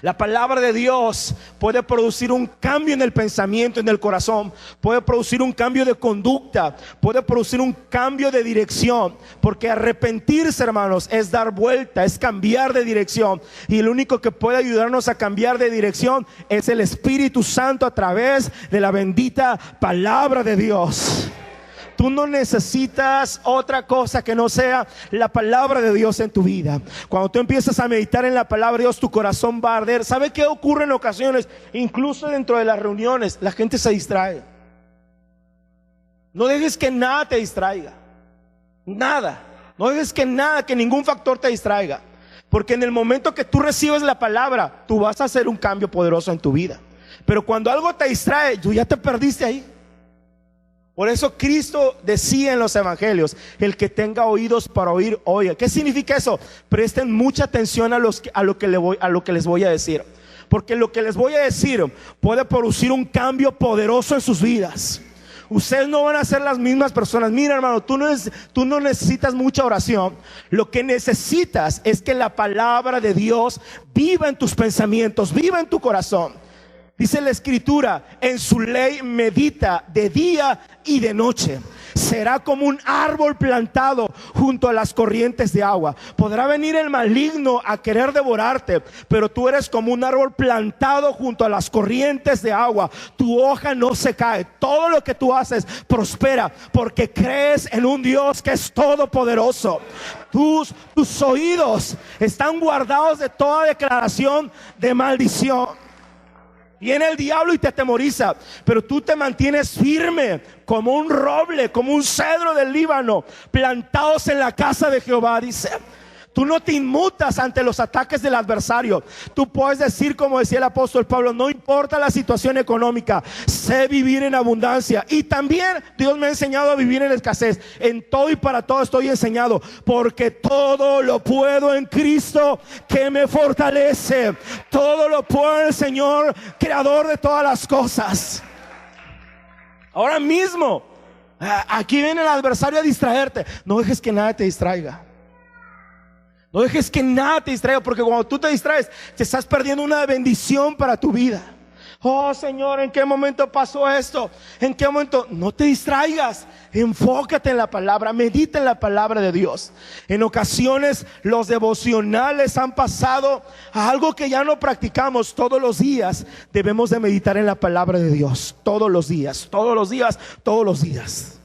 A: La palabra de Dios puede producir un cambio en el pensamiento, en el corazón. Puede producir un cambio de conducta. Puede producir un cambio de dirección. Porque arrepentirse, hermanos, es dar vuelta, es cambiar de dirección. Y el único que puede ayudarnos a cambiar de dirección es el Espíritu Santo a través de la bendita palabra de Dios. Tú no necesitas otra cosa que no sea la palabra de Dios en tu vida. Cuando tú empiezas a meditar en la palabra de Dios, tu corazón va a arder. ¿Sabe qué ocurre en ocasiones? Incluso dentro de las reuniones, la gente se distrae. No dejes que nada te distraiga. Nada. No dejes que nada, que ningún factor te distraiga. Porque en el momento que tú recibes la palabra, tú vas a hacer un cambio poderoso en tu vida. Pero cuando algo te distrae, tú ya te perdiste ahí. Por eso Cristo decía en los evangelios: el que tenga oídos para oír, oiga. ¿Qué significa eso? Presten mucha atención a lo que les voy a decir, porque lo que les voy a decir puede producir un cambio poderoso en sus vidas. Ustedes no van a ser las mismas personas. Mira, hermano, tú no necesitas mucha oración. Lo que necesitas es que la palabra de Dios viva en tus pensamientos, viva en tu corazón. Dice la escritura: en su ley medita de día y de noche. Será como un árbol plantado junto a las corrientes de agua. Podrá venir el maligno a querer devorarte, pero tú eres como un árbol plantado junto a las corrientes de agua. Tu hoja no se cae. Todo lo que tú haces prospera, porque crees en un Dios que es todopoderoso. Tus oídos están guardados de toda declaración de maldición. Viene el diablo y te atemoriza, pero tú te mantienes firme como un roble, como un cedro del Líbano, plantados en la casa de Jehová, dice. Tú no te inmutas ante los ataques del adversario. Tú puedes decir, como decía el apóstol Pablo: no importa la situación económica, sé vivir en abundancia. Y también Dios me ha enseñado a vivir en escasez. En todo y para todo estoy enseñado, porque todo lo puedo en Cristo que me fortalece. Todo lo puedo en el Señor, creador de todas las cosas. Ahora mismo, aquí viene el adversario a distraerte. No dejes que nada te distraiga. No dejes que nada te distraiga, porque cuando tú te distraes, te estás perdiendo una bendición para tu vida. Oh, Señor, ¿en qué momento pasó esto? ¿En qué momento? No te distraigas. Enfócate en la palabra, medita en la palabra de Dios. En ocasiones los devocionales han pasado a algo que ya no practicamos. Todos los días debemos de meditar en la palabra de Dios. Todos los días, todos los días, todos los días.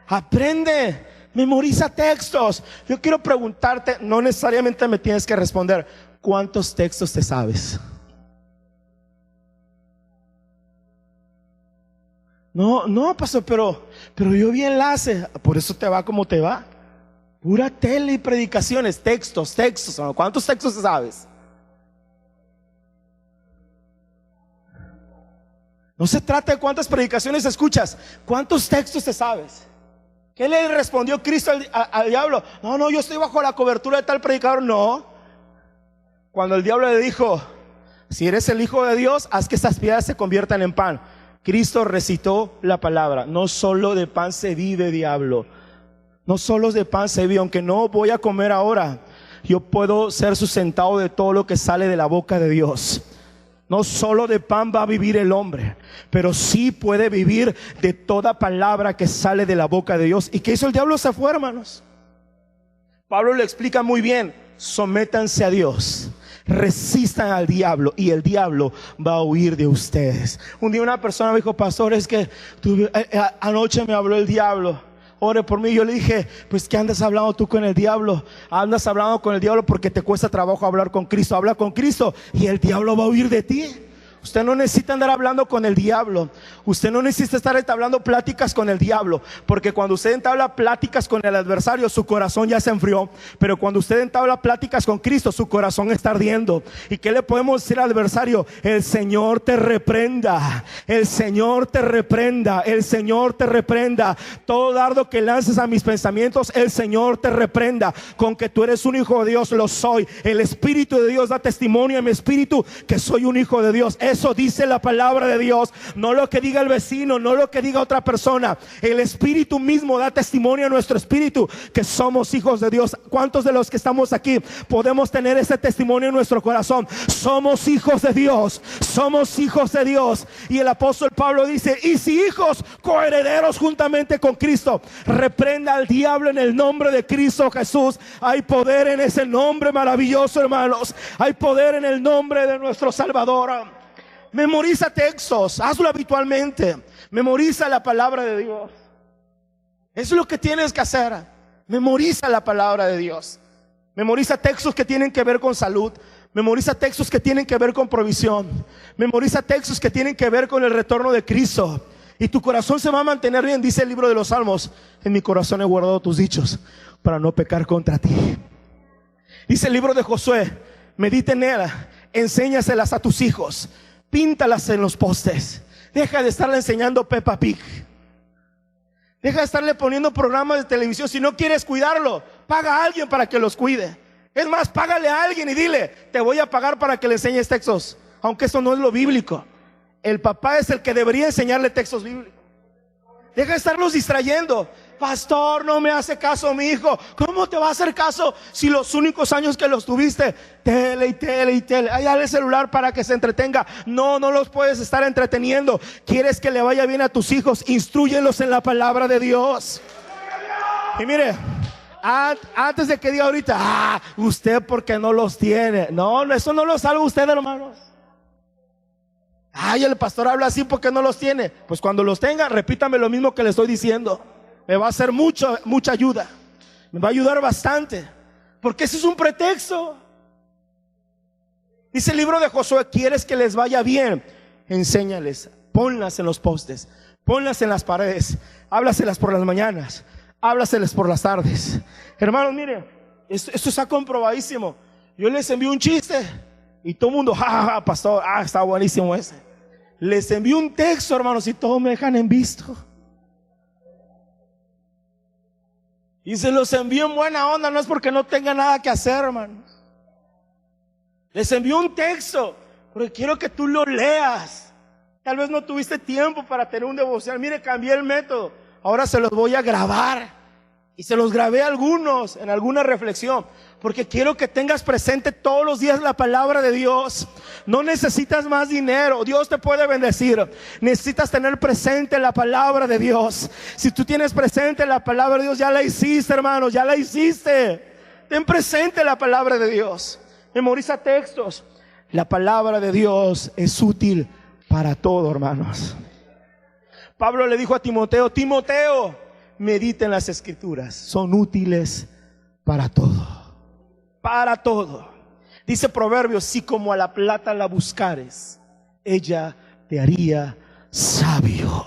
A: Aprende. Memoriza textos. Yo quiero preguntarte, no necesariamente me tienes que responder: ¿cuántos textos te sabes? No, pastor, pero yo vi enlace. Por eso te va como te va. Pura tele y predicaciones, textos. ¿Cuántos textos te sabes? No se trata de cuántas predicaciones escuchas. ¿Cuántos textos te sabes? ¿Qué le respondió Cristo al diablo? No, yo estoy bajo la cobertura de tal predicador. No. Cuando el diablo le dijo, si eres el Hijo de Dios, haz que estas piedras se conviertan en pan. Cristo recitó la palabra: no solo de pan se vive, diablo. No solo de pan se vive. Aunque no voy a comer ahora, yo puedo ser sustentado de todo lo que sale de la boca de Dios. No solo de pan va a vivir el hombre, pero sí puede vivir de toda palabra que sale de la boca de Dios. ¿Y qué hizo el diablo? Se fue, hermanos. Pablo lo explica muy bien: sométanse a Dios, resistan al diablo y el diablo va a huir de ustedes. Un día una persona me dijo: pastor, es que anoche me habló el diablo, ore por mí. Yo le dije: pues ¿qué andas hablando tú con el diablo? Andas hablando con el diablo porque te cuesta trabajo hablar con Cristo. Habla con Cristo y el diablo va a huir de ti. Usted no necesita andar hablando con el diablo. Usted no necesita estar entablando pláticas con el diablo, porque cuando usted entabla pláticas con el adversario, su corazón ya se enfrió. Pero cuando usted entabla pláticas con Cristo, su corazón está ardiendo. ¿Y qué le podemos decir al adversario? El Señor te reprenda, el Señor te reprenda, el Señor te reprenda. Todo dardo que lances a mis pensamientos, el Señor te reprenda. Con que tú eres un hijo de Dios, lo soy. El Espíritu de Dios da testimonio en mi espíritu que soy un hijo de Dios. Eso dice la palabra de Dios, no lo que diga el vecino, no lo que diga otra persona. El Espíritu mismo da testimonio a nuestro espíritu que somos hijos de Dios. ¿Cuántos de los que estamos aquí podemos tener ese testimonio en nuestro corazón? Somos hijos de Dios, somos hijos de Dios. Y el apóstol Pablo dice: y si hijos, coherederos juntamente con Cristo. Reprenda al diablo en el nombre de Cristo Jesús. Hay poder en ese nombre maravilloso, hermanos. Hay poder en el nombre de nuestro Salvador. Memoriza textos, hazlo habitualmente. Memoriza la palabra de Dios. Eso es lo que tienes que hacer. Memoriza la palabra de Dios. Memoriza textos que tienen que ver con salud. Memoriza textos que tienen que ver con provisión. Memoriza textos que tienen que ver con el retorno de Cristo. Y tu corazón se va a mantener bien. Dice el libro de los Salmos: en mi corazón he guardado tus dichos para no pecar contra ti. Dice el libro de Josué: medita en él, enséñaselas a tus hijos, píntalas en los postes. Deja de estarle enseñando Peppa Pig. Deja de estarle poniendo programas de televisión. Si no quieres cuidarlo, paga a alguien para que los cuide. Es más, págale a alguien y dile: te voy a pagar para que le enseñes textos. Aunque eso no es lo bíblico. El papá es el que debería enseñarle textos bíblicos. Deja de estarlos distrayendo. Pastor, no me hace caso mi hijo. ¿Cómo te va a hacer caso si los únicos años que los tuviste, tele y tele y tele? Hay el celular para que se entretenga. No los puedes estar entreteniendo. ¿Quieres que le vaya bien a tus hijos? Instrúyelos en la palabra de Dios. Y mire, antes de que diga ahorita: usted porque no los tiene. No, eso no lo salva usted, hermanos. El pastor habla así porque no los tiene. Pues cuando los tenga, repítame lo mismo que le estoy diciendo. Me va a hacer mucha ayuda. Me va a ayudar bastante. Porque ese es un pretexto. Dice el libro de Josué: ¿quieres que les vaya bien? Enséñales. Ponlas en los postes, ponlas en las paredes, háblaselas por las mañanas, háblaselas por las tardes. Hermanos, miren, esto está comprobadísimo. Yo les envío un chiste y todo el mundo: pastor, está buenísimo ese. Les envío un texto, hermanos, y todos me dejan en visto. Y se los envío en buena onda, no es porque no tenga nada que hacer, hermanos. Les envío un texto porque quiero que tú lo leas. Tal vez no tuviste tiempo para tener un devocional. Mire, cambié el método. Ahora se los voy a grabar. Y se los grabé a algunos en alguna reflexión, porque quiero que tengas presente todos los días la palabra de Dios. No necesitas más dinero, Dios te puede bendecir. Necesitas tener presente la palabra de Dios. Si tú tienes presente la palabra de Dios, ya la hiciste, hermanos, ya la hiciste. Ten presente la palabra de Dios. Memoriza textos. La palabra de Dios es útil para todo, hermanos. Pablo le dijo a Timoteo: Timoteo, medita en las escrituras, son útiles para todo. Para todo. Dice Proverbios: si como a la plata la buscares, ella te haría sabio.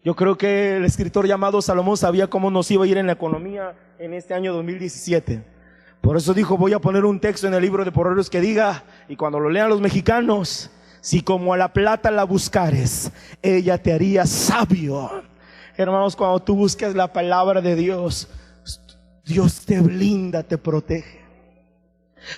A: Yo creo que el escritor llamado Salomón sabía cómo nos iba a ir en la economía en este año 2017. Por eso dijo: voy a poner un texto en el libro de Proverbios que diga, y cuando lo lean los mexicanos: si como a la plata la buscares, ella te haría sabio. Hermanos, cuando tú buscas la palabra de Dios, Dios te blinda, te protege.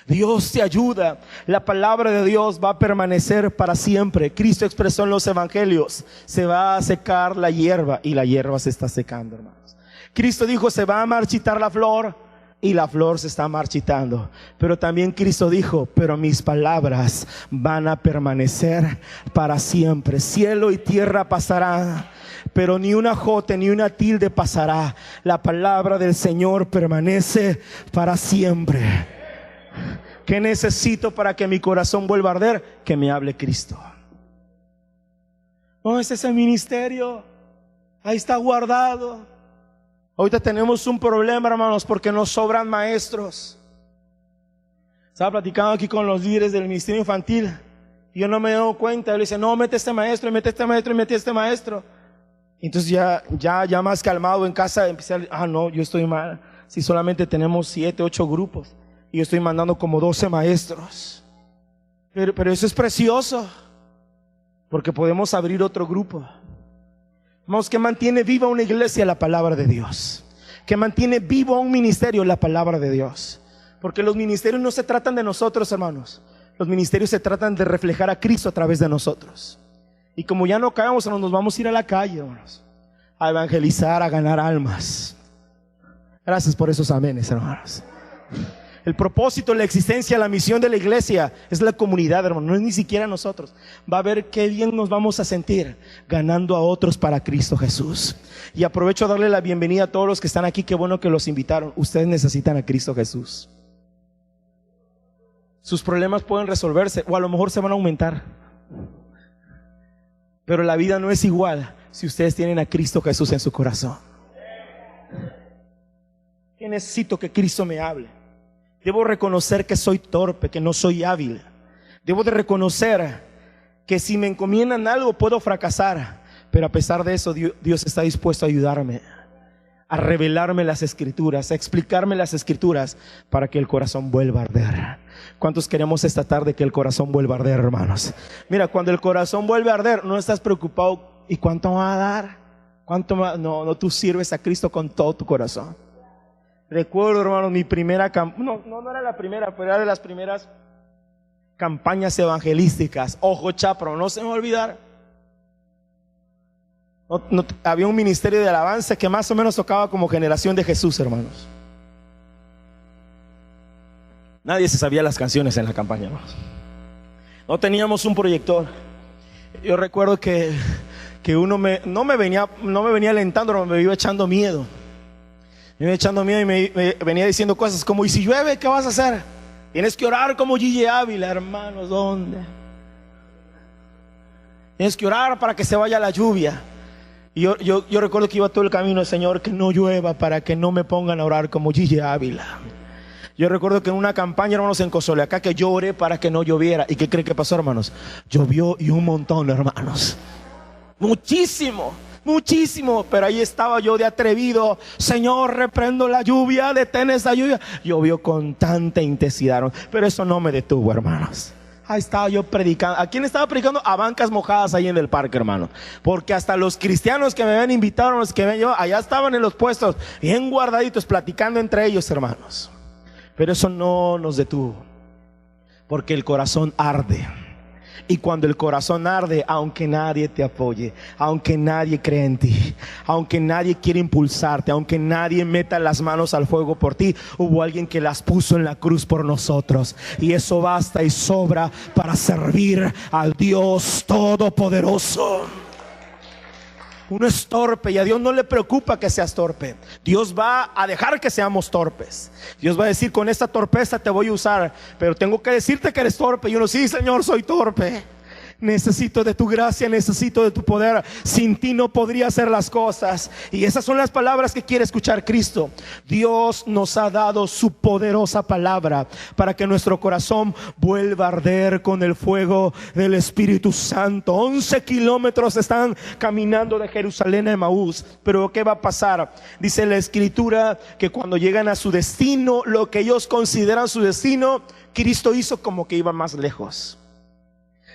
A: Dios te ayuda. La palabra de Dios va a permanecer para siempre. Cristo expresó en los evangelios: se va a secar la hierba, y la hierba se está secando, hermanos. Cristo dijo: se va a marchitar la flor, y la flor se está marchitando. Pero también Cristo dijo: pero mis palabras van a permanecer para siempre. Cielo y tierra pasarán, pero ni una jota ni una tilde pasará. La palabra del Señor permanece para siempre. ¿Qué necesito para que mi corazón vuelva a arder? Que me hable Cristo. No, ese es el ministerio, ahí está guardado. Ahorita tenemos un problema, hermanos, porque nos sobran maestros. Estaba platicando aquí con los líderes del ministerio infantil, y yo no me he dado cuenta. Él dice: no, mete este maestro, y mete este maestro, y mete este maestro. Entonces ya más calmado en casa empecé a, no, yo estoy mal. Si solamente tenemos 7, 8 grupos, y yo estoy mandando como 12 maestros. Pero eso es precioso, porque podemos abrir otro grupo. Vamos, que mantiene viva una iglesia la palabra de Dios, que mantiene vivo un ministerio la palabra de Dios. Porque los ministerios no se tratan de nosotros, hermanos. Los ministerios se tratan de reflejar a Cristo a través de nosotros. Y como ya no caemos, nos vamos a ir a la calle, hermanos, a evangelizar, a ganar almas. Gracias por esos amenes, hermanos. El propósito, la existencia, la misión de la iglesia es la comunidad, hermano, no es ni siquiera nosotros. Va a ver qué bien nos vamos a sentir ganando a otros para Cristo Jesús. Y aprovecho a darle la bienvenida a todos los que están aquí. Qué bueno que los invitaron. Ustedes necesitan a Cristo Jesús. Sus problemas pueden resolverse, o a lo mejor se van a aumentar, pero la vida no es igual si ustedes tienen a Cristo Jesús en su corazón. Yo necesito que Cristo me hable. Debo reconocer que soy torpe, que no soy hábil. Debo de reconocer que si me encomiendan algo puedo fracasar, pero a pesar de eso Dios está dispuesto a ayudarme, a revelarme las escrituras, a explicarme las escrituras, para que el corazón vuelva a arder. ¿Cuántos queremos esta tarde que el corazón vuelva a arder, hermanos? Mira, cuando el corazón vuelve a arder, no estás preocupado: ¿y cuánto me va a dar? ¿Cuánto más? No, tú sirves a Cristo con todo tu corazón. Recuerdo, hermanos, mi primera no era la primera, pero era de las primeras campañas evangelísticas. Ojo Chapro, no se me va a olvidar. Había un ministerio de alabanza que más o menos tocaba como Generación de Jesús, hermanos. Nadie se sabía las canciones en la campaña, hermanos. No teníamos un proyector. Yo recuerdo que uno no me venía alentando, me iba echando miedo. Me iba echando miedo y me venía diciendo cosas como: ¿y si llueve, qué vas a hacer? Tienes que orar como Gigi Ávila, hermanos. ¿Dónde? Tienes que orar para que se vaya la lluvia. Y yo recuerdo que iba todo el camino: Señor, que no llueva para que no me pongan a orar como Gigi Ávila. Yo recuerdo que en una campaña, hermanos, en Cozoleacá, que yo oré para que no lloviera. ¿Y qué creen que pasó, hermanos? Llovió, y un montón, hermanos. Muchísimo, pero ahí estaba yo de atrevido: Señor, reprendo la lluvia, detén esa lluvia. Llovió con tanta intensidad, pero eso no me detuvo, hermanos. Ahí estaba yo predicando. ¿A quién estaba predicando? A bancas mojadas ahí en el parque, hermano. Porque hasta los cristianos que me habían invitado, los que me habían llevado, allá estaban en los puestos, bien guardaditos, platicando entre ellos, hermanos. Pero eso no nos detuvo, porque el corazón arde. Y cuando el corazón arde, aunque nadie te apoye, aunque nadie cree en ti, aunque nadie quiere impulsarte, aunque nadie meta las manos al fuego por ti, hubo alguien que las puso en la cruz por nosotros. Y eso basta y sobra para servir al Dios Todopoderoso. Uno es torpe y a Dios no le preocupa que seas torpe. Dios va a dejar que seamos torpes. Dios va a decir: con esta torpeza te voy a usar, pero tengo que decirte que eres torpe. Y uno: sí, Señor, soy torpe. Necesito de tu gracia, necesito de tu poder. Sin ti no podría hacer las cosas. Y esas son las palabras que quiere escuchar Cristo. Dios nos ha dado su poderosa palabra para que nuestro corazón vuelva a arder con el fuego del Espíritu Santo. 11 kilómetros están caminando de Jerusalén a Emaús. Pero ¿qué va a pasar? Dice la Escritura que cuando llegan a su destino, lo que ellos consideran su destino, Cristo hizo como que iba más lejos.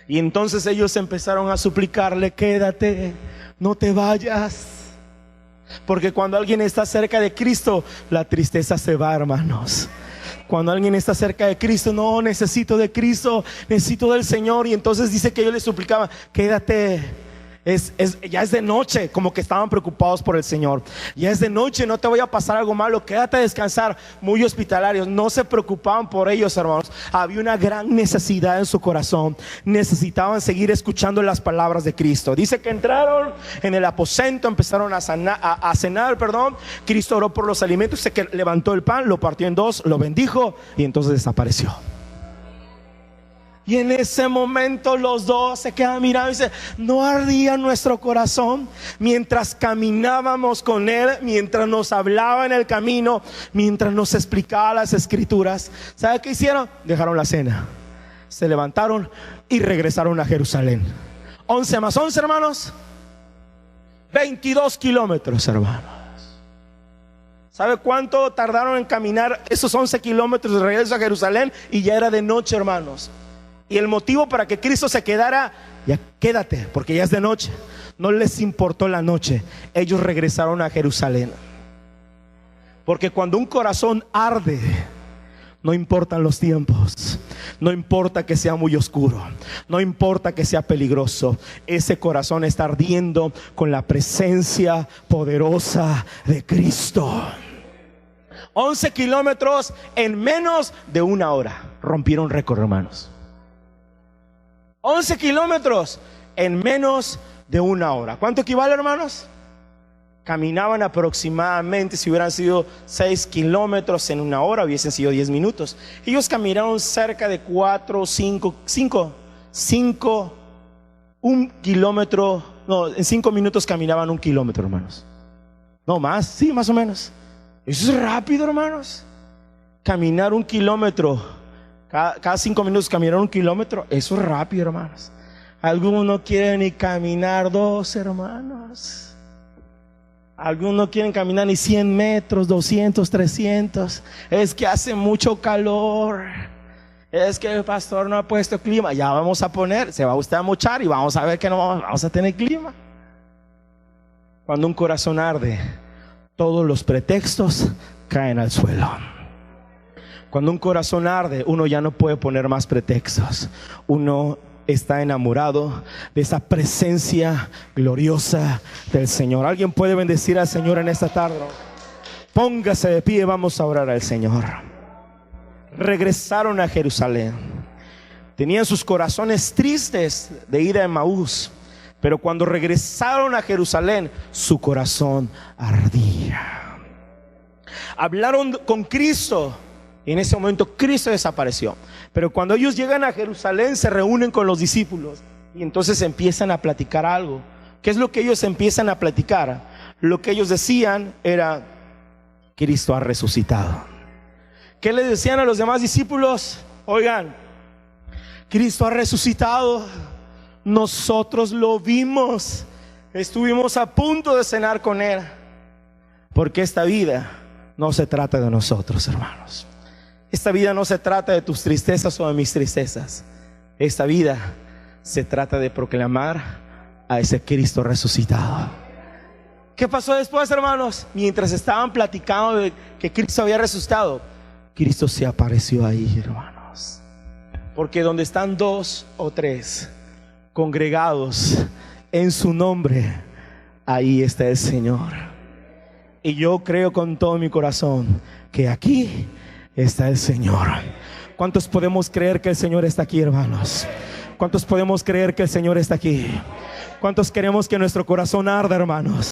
A: Y entonces ellos empezaron a suplicarle: quédate, no te vayas. Porque cuando alguien está cerca de Cristo, la tristeza se va, hermanos. Cuando alguien está cerca de Cristo, no, necesito de Cristo, necesito del Señor. Y entonces dice que ellos le suplicaban, quédate. Ya es de noche, como que estaban preocupados por el Señor. Ya es de noche, no te voy a pasar algo malo, quédate a descansar. Muy hospitalarios, no se preocupaban por ellos, hermanos. Había una gran necesidad en su corazón. Necesitaban seguir escuchando las palabras de Cristo. Dice que entraron en el aposento, empezaron a cenar. Cristo oró por los alimentos, dice que levantó el pan, lo partió en dos, lo bendijo y entonces desapareció. Y en ese momento los dos se quedan mirando y dicen, ¿no ardía nuestro corazón mientras caminábamos con Él, mientras nos hablaba en el camino, mientras nos explicaba las escrituras? ¿Sabe qué hicieron? Dejaron la cena, se levantaron y regresaron a Jerusalén. 11 más 11, hermanos, 22 kilómetros, hermanos. ¿Sabe cuánto tardaron en caminar esos 11 kilómetros de regreso a Jerusalén? Y ya era de noche, hermanos. Y el motivo para que Cristo se quedara, ya quédate, porque ya es de noche. No les importó la noche. Ellos regresaron a Jerusalén. Porque cuando un corazón arde, no importan los tiempos, no importa que sea muy oscuro, no importa que sea peligroso. Ese corazón está ardiendo con la presencia poderosa de Cristo. 11 kilómetros en menos de una hora. Rompieron récord, hermanos. 11 kilómetros en menos de una hora. ¿Cuánto equivale, hermanos? Caminaban aproximadamente, si hubieran sido 6 kilómetros en una hora, hubiesen sido 10 minutos. Ellos caminaron cerca de 4, 5, un kilómetro. No, en 5 minutos caminaban 1 kilómetro, hermanos. No más, sí, más o menos. Eso es rápido, hermanos. Caminar 1 kilómetro. Cada 5 minutos caminar 1 kilómetro, eso es rápido, hermanos. Algunos no quieren ni caminar 2, hermanos. Algunos no quieren caminar ni 100 metros, 200, 300. Es que hace mucho calor. Es que el pastor no ha puesto clima. Ya vamos a poner, se va usted a mochar y vamos a ver que no vamos a tener clima. Cuando un corazón arde, todos los pretextos caen al suelo. Cuando un corazón arde, uno ya no puede poner más pretextos. Uno está enamorado de esa presencia gloriosa del Señor. ¿Alguien puede bendecir al Señor en esta tarde? Póngase de pie, vamos a orar al Señor. Regresaron a Jerusalén. Tenían sus corazones tristes de ir a Emaús, pero cuando regresaron a Jerusalén, su corazón ardía. Hablaron con Cristo. Y en ese momento Cristo desapareció. Pero cuando ellos llegan a Jerusalén, se reúnen con los discípulos y entonces empiezan a platicar algo. ¿Qué es lo que ellos empiezan a platicar? Lo que ellos decían era: Cristo ha resucitado. ¿Qué le decían a los demás discípulos? Oigan, Cristo ha resucitado. Nosotros lo vimos. Estuvimos a punto de cenar con Él. Porque esta vida no se trata de nosotros, hermanos. Esta vida no se trata de tus tristezas o de mis tristezas. Esta vida se trata de proclamar a ese Cristo resucitado. ¿Qué pasó después, hermanos? Mientras estaban platicando de que Cristo había resucitado, Cristo se apareció ahí, hermanos. Porque donde están 2 o 3 congregados en su nombre, ahí está el Señor. Y yo creo con todo mi corazón que aquí está el Señor. ¿Cuántos podemos creer que el Señor está aquí, hermanos? ¿Cuántos podemos creer que el Señor está aquí? ¿Cuántos queremos que nuestro corazón arda, hermanos?